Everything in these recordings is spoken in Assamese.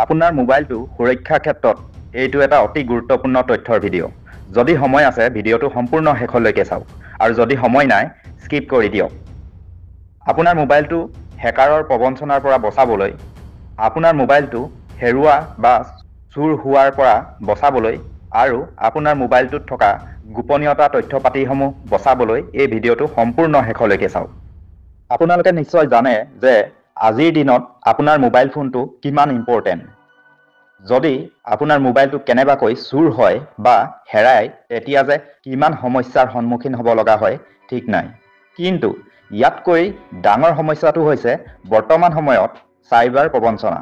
আপোনাৰ মোবাইলটো সুৰক্ষাৰ ক্ষেত্ৰত এইটো এটা অতি গুৰুত্বপূৰ্ণ তথ্যৰ ভিডিঅ'। যদি সময় আছে ভিডিঅ'টো সম্পূৰ্ণ শেষলৈকে চাওক আৰু যদি সময় নাই স্কিপ কৰি দিয়ক। আপোনাৰ মোবাইলটো হেকাৰৰ প্ৰবঞ্চনাৰ পৰা বচাবলৈ, আপোনাৰ মোবাইলটো হেৰুৱা বা চুৰ হোৱাৰ পৰা বচাবলৈ আৰু আপোনাৰ মোবাইলটোত থকা গোপনীয়তা তথ্য পাতিসমূহ বচাবলৈ এই ভিডিঅ'টো সম্পূৰ্ণ শেষলৈকে চাওক। আপোনালোকে নিশ্চয় জানে যে আজিৰ দিনত আপোনাৰ মোবাইল ফোনটো কিমান ইম্পৰ্টেণ্ট। যদি আপোনাৰ মোবাইলটো কেনেবাকৈ চুৰ হয় বা হেৰায় তেতিয়া যে কিমান সমস্যাৰ সন্মুখীন হ'ব লগা হয় ঠিক নাই। কিন্তু ইয়াতকৈ ডাঙৰ সমস্যাটো হৈছে বৰ্তমান সময়ত চাইবাৰ প্ৰবঞ্চনা।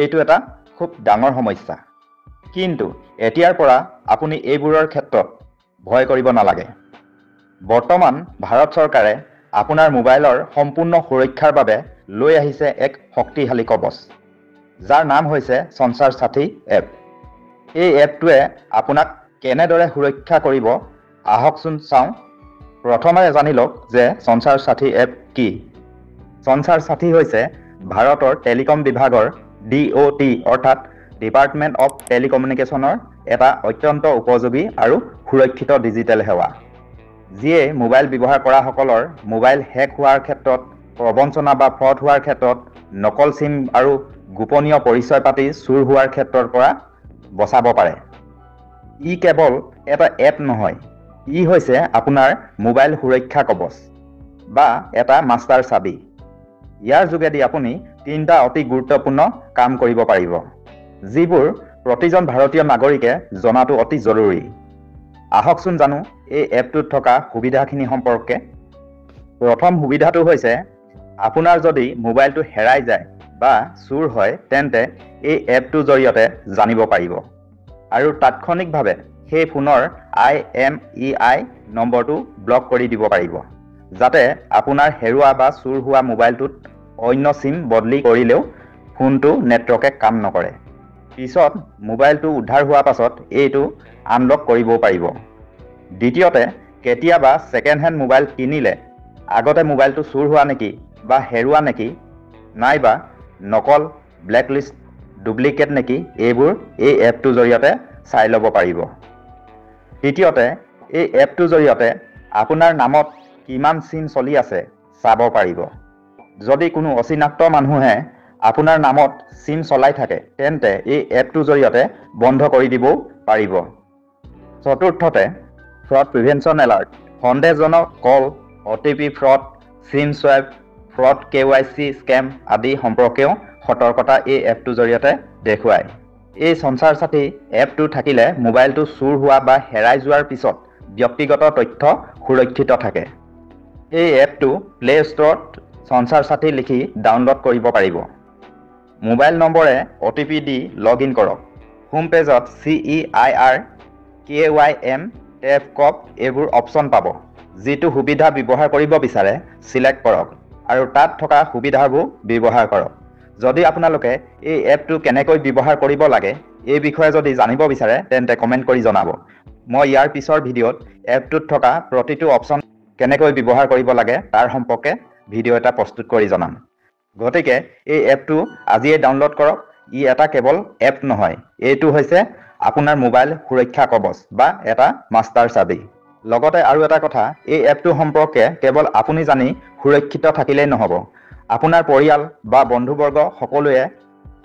এইটো এটা খুব ডাঙৰ সমস্যা। কিন্তু এতিয়াৰ পৰা আপুনি এইবোৰৰ ক্ষেত্ৰত ভয় কৰিব নালাগে। বৰ্তমান ভাৰত চৰকাৰে আপোনাৰ মোবাইলৰ সম্পূৰ্ণ সুৰক্ষাৰ বাবে লৈ আহিছে এক শক্তিশালী কৱচ, যাৰ নাম হৈছে সঞ্চাৰ সাথী এপ। এই এপটোৱে আপোনাক কেনেদৰে সুৰক্ষা কৰিব আহকচোন চাওঁ। প্ৰথমে জানি লওক যে সঞ্চাৰ সাথী এপ কি। সঞ্চাৰ সাথী হৈছে ভাৰতৰ টেলিকম বিভাগৰ DOT অৰ্থাৎ ডিপাৰ্টমেণ্ট অফ টেলিকমিউনিকেশ্যনৰ এটা অত্যন্ত উপযোগী আৰু সুৰক্ষিত ডিজিটেল সেৱা, যিয়ে মোবাইল ব্যৱহাৰ কৰাসকলৰ মোবাইল হেক হোৱাৰ ক্ষেত্ৰত, প্ৰবঞ্চনা বা ফ্ৰড হোৱাৰ ক্ষেত্ৰত, নকল চিম আৰু গোপনীয় পৰিচয় পাতি চুৰ হোৱাৰ ক্ষেত্ৰৰ পৰা বচাব পাৰে। ই কেৱল এটা এপ নহয়, ই হৈছে আপোনাৰ মোবাইল সুৰক্ষা কৱচ বা এটা মাষ্টাৰ চাবি। ইয়াৰ যোগেদি আপুনি 3টা অতি গুৰুত্বপূৰ্ণ কাম কৰিব পাৰিব, যিবোৰ প্ৰতিজন ভাৰতীয় নাগৰিকে জনাটো অতি জৰুৰী। আহকচোন জানো এই এপটোত থকা সুবিধাখিনি সম্পৰ্কে। প্ৰথম সুবিধাটো হৈছে আপোনাৰ যদি মোবাইলটো হেৰাই যায় বা চুৰ হয় তেন্তে এই এপটোৰ জৰিয়তে জানিব পাৰিব আৰু তাৎক্ষণিকভাৱে সেই ফোনৰ IMEI নম্বৰটো ব্লক কৰি দিব পাৰিব, যাতে আপোনাৰ হেৰুৱা বা চুৰ হোৱা মোবাইলটোত অন্য চিম বদলি কৰিলেও ফোনটো নেটৱৰ্কে কাম নকৰে। পিছত মোবাইলটো উদ্ধাৰ হোৱাৰ পাছত এইটো আনলক কৰিবও পাৰিব। দ্বিতীয়তে, কেতিয়াবা ছেকেণ্ড হেণ্ড মোবাইল কিনিলে আগতে মোবাইলটো চুৰ হোৱা নেকি বা হেৰুৱা নেকি, নাইবা নকল, ব্লেকলিষ্ট, ডুপ্লিকেট নেকি, এইবোৰ এই এপটোৰ জৰিয়তে চাই ল'ব পাৰিব। তৃতীয়তে, এই এপটোৰ জৰিয়তে আপোনাৰ নামত কিমান চিম চলি আছে চাব পাৰিব। যদি কোনো অচিনাক্ত মানুহে আপোনাৰ নামত চিম চলাই থাকে তেন্তে এই এপটোৰ জৰিয়তে বন্ধ কৰি দিবও পাৰিব। চতুৰ্থতে, ফ্ৰড প্ৰিভেনশ্যন এলাৰ্ট, সন্দেহজনক call, OTP fraud, SIM swap, fraud KYC scam আদি সম্পৰ্কেও সতৰ্কতা এই এপটোৰ জৰিয়তে দেখুৱায়। এই সঞ্চাৰ সাথী এপটো থাকিলে মোবাইলটো চুৰ হোৱা বা হেৰাই যোৱাৰ পিছত ব্যক্তিগত তথ্য সুৰক্ষিত থাকে। এই এপটো প্লে ষ্টৰত সঞ্চাৰ সাথী লিখি ডাউনলোড কৰিব পাৰিব। মোবাইল নম্বৰে OTP দি লগ ইন কৰক। হোম পেজত CEIR, KYM, টেপকপ এইবোৰ অপশ্যন পাব। যিটো সুবিধা ব্যৱহাৰ কৰিব বিচাৰে চিলেক্ট কৰক আৰু তাত থকা সুবিধাবোৰ ব্যৱহাৰ কৰক। যদি আপোনালোকে এই এপটো কেনেকৈ ব্যৱহাৰ কৰিব লাগে এই বিষয়ে যদি জানিব বিচাৰে তেন্তে কমেণ্ট কৰি জনাব। মই ইয়াৰ পিছৰ ভিডিঅ'ত এপটোত থকা প্ৰতিটো অপশ্যন কেনেকৈ ব্যৱহাৰ কৰিব লাগে তাৰ সম্পৰ্কে ভিডিঅ' এটা প্ৰস্তুত কৰি জনাম। গতিকে এই এপটো আজিয়ে ডাউনলোড কৰক। ই এটা কেৱল এপ নহয়, এইটো হৈছে আপোনাৰ মোবাইল সুৰক্ষা কৱচ বা এটা মাষ্টাৰ চাবি। লগতে আৰু এটা কথা, এই এপটো সম্পৰ্কে কেৱল আপুনি জানি সুৰক্ষিত থাকিলেই নহ'ব। আপোনাৰ পৰিয়াল বা বন্ধুবৰ্গ সকলোৱে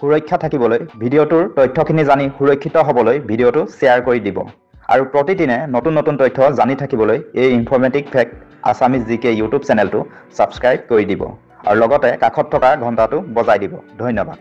সুৰক্ষা থাকিবলৈ ভিডিঅ'টোৰ তথ্যখিনি জানি সুৰক্ষিত হ'বলৈ ভিডিঅ'টো শ্বেয়াৰ কৰি দিব আৰু প্ৰতিদিনে নতুন নতুন তথ্য জানি থাকিবলৈ এই informative fact Assamese GK YouTube চেনেলটো ছাবস্ক্ৰাইব কৰি দিব আৰু লগতে কাষত থকা ঘণ্টাটো বজাই দিব। ধন্যবাদ।